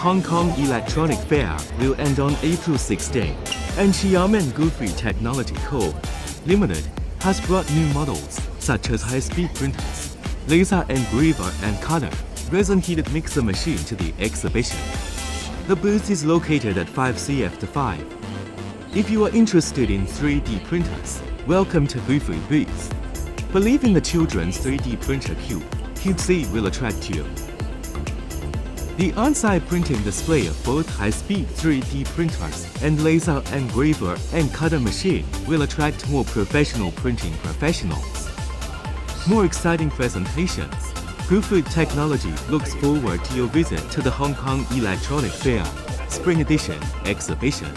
Hong Kong Electronic Fair will end on April 16, and Xiamen Goofoo Technology Co. Limited has brought new models such as high-speed printers, laser engraver and cutter, resin heated mixer machine to the exhibition. The booth is located at 5CF5. If you are interested in 3D printers, welcome to Goofoo booth. Believe in the children's 3D printer Cube C will attract you. The on-site printing display of both high-speed 3D printers and laser engraver and cutter machine will attract more professional printing professionals. More exciting presentations. Goofoo Technology looks forward to your visit to the Hong Kong Electronic Fair Spring Edition exhibition.